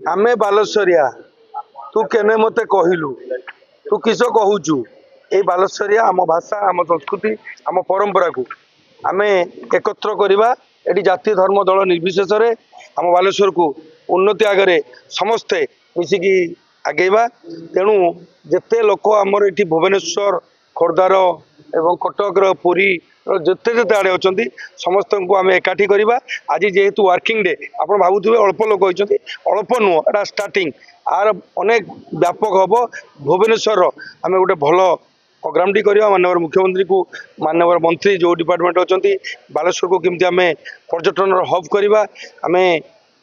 आमे बालेश्वरिया तू केने मते कहलु तू किस कहूचु ए बालेश्वरिया आम भाषा आम संस्कृति आम परंपरा को आमे एकत्र करवा एटी जाति धर्म दल निर्विशेष आम बालेश्वर को उन्नति आगे समस्ते मिसिकी आगेवा तेणु जेते लोक आमर ये भुवनेश्वर खोर्धार एवं कटक पुरी जिते जिते आड़े अच्छा समस्त को आम एकाठी करवा आज जेहेतु वर्किंग डे आप भावुवे अल्प लोक होती अल्प नुह एटा स्टार्टिंग आर अनेक व्यापक हम भुवनेश्वर आम गोटे भल प्रोग्राम टी करवा माननीय मुख्यमंत्री को माननीय मंत्री जो डिपार्टमेंट अच्छा बालेश्वर को केमती आम पर्यटन हब करवा आम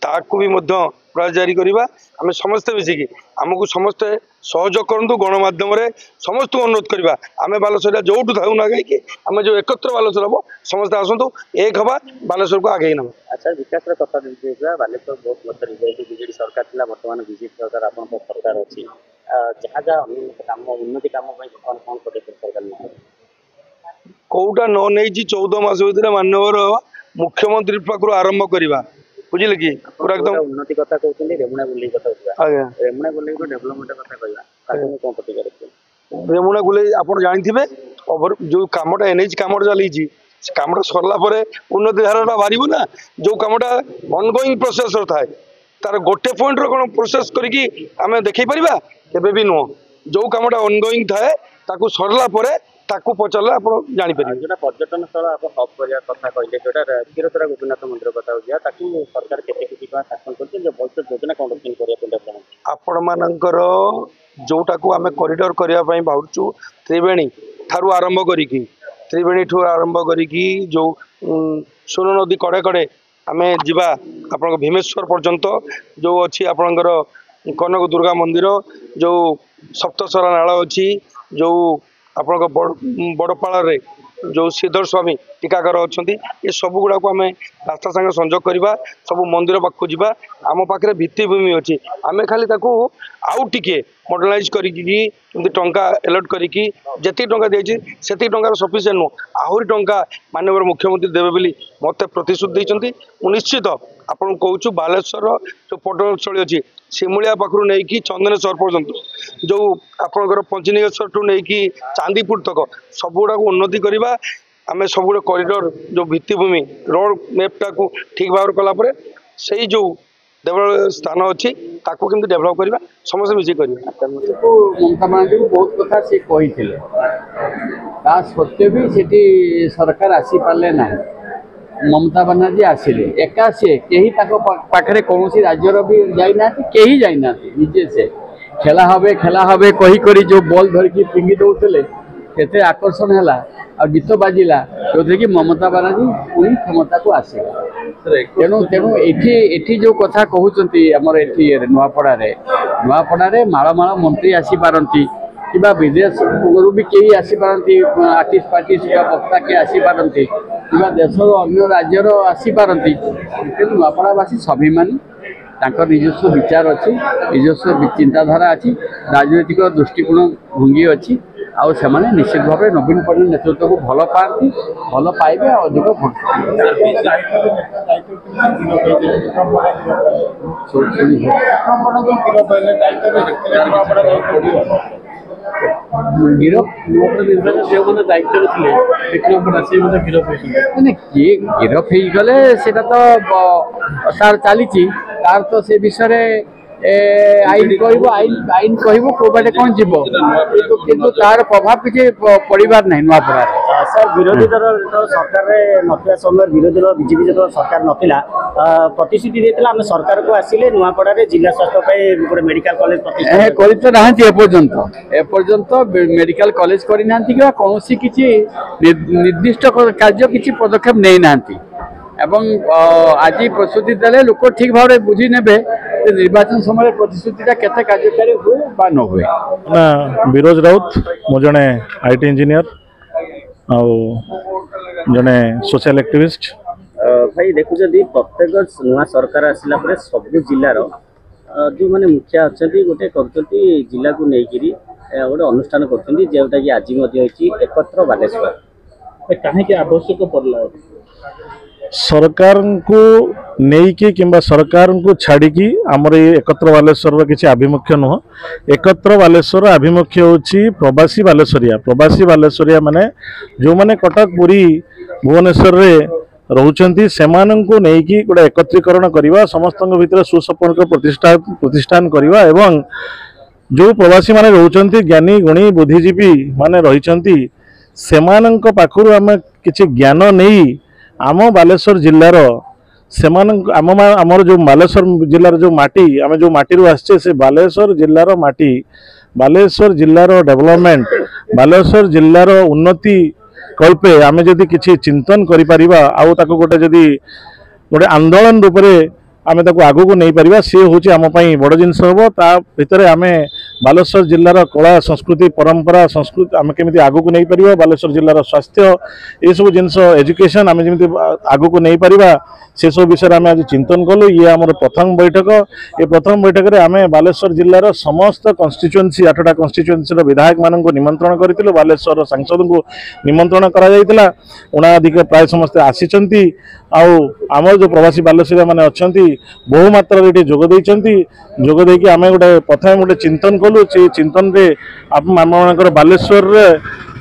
ताकू भी प्रयास जारी करवा आम समस्ते मिसिकी आमको समस्ते सहयोग करूँ गणमाध्यम समस्त अनुरोध करवा आम बालेश्वर जो था ना कहीं आम जो एकत्र बालेश्वर हम समस्ते आसतु एक हवा बालेश्वर को आगे ना। अच्छा विकास कथा बालेश्वर बहुत वर्ष बीजेडी सरकार थी बर्तमान बीजेपी सरकार आप सरकार अच्छी जहाँ जहाँ कम उन्नति कम कौन कौन पदक्षेप सरकार कौटा न नहीं 14 मास भर माननीय मुख्यमंत्री पाखु आरंभ करवा बुझिले कि पूरा एकदम उन्नति कथा कहते रेमुणा गुलेई कथा रेमुणा गुलेई डेवलपमेंट कथा कहवा कौन प्रतिक्रिया रेमुणा गुलेई आप जानी जो कमटा एनएच कम चली कमटा सरला उन्नति धारा बाहर ना जो कमटा ऑनगोइंग प्रोसेस थाए तार गोटे पॉइंट कौन प्रोसेस करके आम देखी पारिबा केबे भी नुह जो कमटा ऑनगोइंग थाए ताकू सरला ताकू पचारे आप जापर जो पर्यटन स्थल आप हब करने कथा कहले जो क्षीरचोरा गोपीनाथ मंदिर कथा हो सरकार केते शासन कर भविष्य योजना कौन करने आपण मानकर जोटा को आम कॉरिडोर करने बाहरचु त्रिवेणी ठारू आरंभ करी त्रिवेणी ठू आरंभ करी जो सोन नदी कड़े कड़े आम जा आप भीमेश्वर पर्यंत जो अच्छी आपणकर कनक दुर्गा मंदिर जो सप्तसरा नाल अच्छी जो आप बड़पाड़ जो श्रीधर स्वामी टीकाकर अच्छा ये सब गुड़ा को आम रास्ता संगे संजोग करवा सब मंदिर पाखु जा आम पाखे भित्तिभूमि अच्छी आम खाली आउ टिके मॉडर्नाइज करी टंका एलट करी जी टंका देती से टंकार सफिसीयंट नुह आहरी टंका माननीय मुख्यमंत्री देवे बोली मत प्रतिश्रुति देते निश्चित आपन कहूँ बालेश्वर जो पर्यटनस्थली अच्छी सिमुलिया पाखु नहीं चंदनेश्वर पर्यंत जो आपंकर पंचलिंगेश्वर ठू नहीं चांदीपुर तक सब गुड़ा उन्नति करवा आम सब गुड़ा कॉरिडोर जो भित्तिभूमि रोड मैपटा को ठीक भाव कलापर से जो डेभलप स्थान अच्छी ताकू केमती डेभलप करवा समस्त मिसी कर ममता बानार्जी को बहुत कथा से कही सत्वे भी सेठी सरकार आसी पारे ना ममता बानार्जी आसिले एका से कहीं पाखे कौन राज्यर भी जाना कहीं जाना निजे से खेला हबे कही करी जो बॉल धरिकी फिंगी दौले से आकर्षण है आ गीत बाजिला जो कि ममता बानार्जी पुणी क्षमता को आसेगा तेणु तेणु एठी जो कथा कहते आमर ये नुआपड़ा माल मंत्री आसीपारती कि विदेश भी कई आसीपारती आर्टिस्ट पार्टिस्ट वक्ता किए आसीपारती कि देशर अन्य राज्यर आसीपारती तेणु नुआपड़ावासी स्वाभिमानी निजस्व विचार अच्छी निजस्व चिंताधारा अच्छी राजनैतिक दृष्टिकोण भंगी अच्छी आउ से निश्चित भाव नवीन पट्टनायक नेतृत्व को भल पाती भल पाइबे अधिक गिरफ हो गले तार चली तार तो से विषय आईन आईन कौ बाटे कौन जीव किंतु तार प्रभाव किसी पड़ार ना नुआपड़ा सर विरोधी दल सरकार ना समय विरोधी दल बीजेपी जो सरकार नाला प्रतिश्रुति देता आम सरकार को आसिले नुआपड़ा जिला स्वास्थ्य गोटे मेडिकल कॉलेज एपर्यंत मेडिकल कॉलेज करना कौन किसी निर्दिष्ट कार्य किसी पदक्षेप नहीं ना एवं आज प्रतिश्रुति देले लोक ठीक भाव में बुझी ने निर्वाचन समय प्रतिश्रुतिटा केते कार्यकारी हुए बा न हुए ना विरोज राउत मो जने आईटी इंजीनियर आ जने सोशल एक्टिविस्ट भाई देखु जदी प्रत्येक नुआ सरकार आसिला परे सब जिल्लार जो माने मुखिया अछंती गोटे करचंती जिल्ला को नेकिरी गोटे अनुष्ठान करचंती जेउटा कि आज मध्ये होची एकत्र बालेश्वर काहे के आवश्यक पड़ला सरकार को नहीं कि सरकार को छाड़ी आमर ये एकत्र बालेश्वर किसी आभिमुख्य नुह एकत्र बालेश्वर आभिमुख्य होची प्रवासी बालेश्वरिया माने जो माने कटक पुरी भुवनेश्वर रे रोचंती सेमानंको नेकी गोटे एकत्रीकरण करवा समस्त भितर सुसंपर्क प्रतिष्ठान करवा एवं जो प्रवासी माने रोचंती ज्ञानी गुणी बुद्धिजीवी माने रहिचंती सेमानंक पाखरु आम किछि ज्ञान नहीं आम बालेश्वर जिल्लार आमर जो बालेश्वर जिल्लार जो माटी आम जो माटी आसचे से बालेश्वर जिल्लार माटी बालेश्वर जिल्लार डेवलपमेंट बालेश्वर जिल्लार उन्नति कल्पे आम जदि किछि चिंतन करि परिबा आउ ताको गोटे जदि गोटे आंदोलन रूप में आम ताको आगु को नहीं परिबा सी होची आम पई बड़ जिनस हबो ता भितरे आमे बालेश्वर जिल्लार कला संस्कृति परंपरा संस्कृति आम केमिति आगु को नहीं परिबा बालेश्वर जिल्लार स्वास्थ्य ए सब जिनस एजुकेशन आम जेमिति आगु को नहीं परिबा से सब विषय आम आज चिंतन कलु ये आमर प्रथम बैठक ये प्रथम बैठक में आम बालेश्वर जिल्लार समस्त कन्स्टिट्युएन्सी 8टा कन्स्टिट्युएन्सी विधायक मान निमंत्रण करूँ बालेश्वर सांसद को निमंत्रण करा उणाधिक प्राय समस्ते आसीचंती आमर जो प्रवासी बालेश्वरिया माने अछंती बहु मात्रा ये जोग देकी आम गोटे प्रथम गोटे चिंतन कलु से चिंतन रे आम बालेश्वर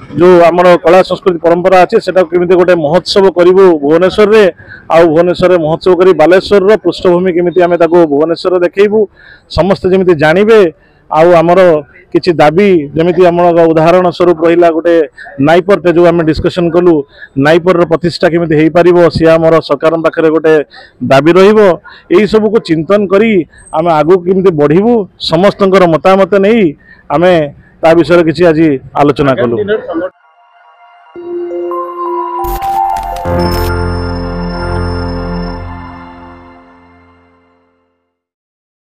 जो आमर कला संस्कृति परंपरा अच्छे से केमी गोटे महोत्सव करूँ भुवनेश्वर रे भुवनेश्वर महोत्सव कर बालेश्वर पृष्ठभूमि केमी आम भुवनेश्वर देखू समस्ते जमी जानवे आमर किसी दाबी जमी आम उदाहरण स्वरूप रहा गोटे नाइपर जो आम डिस्कसन कलु नाइपर प्रतिष्ठा केमी हो पार सी आमर सरकार पाखे गोटे दाबी रही सब को चिंतन करी आम आगू केमी बढ़ू समस्त मतामत नहीं आम ता विषय किसी आज आलोचना कलु।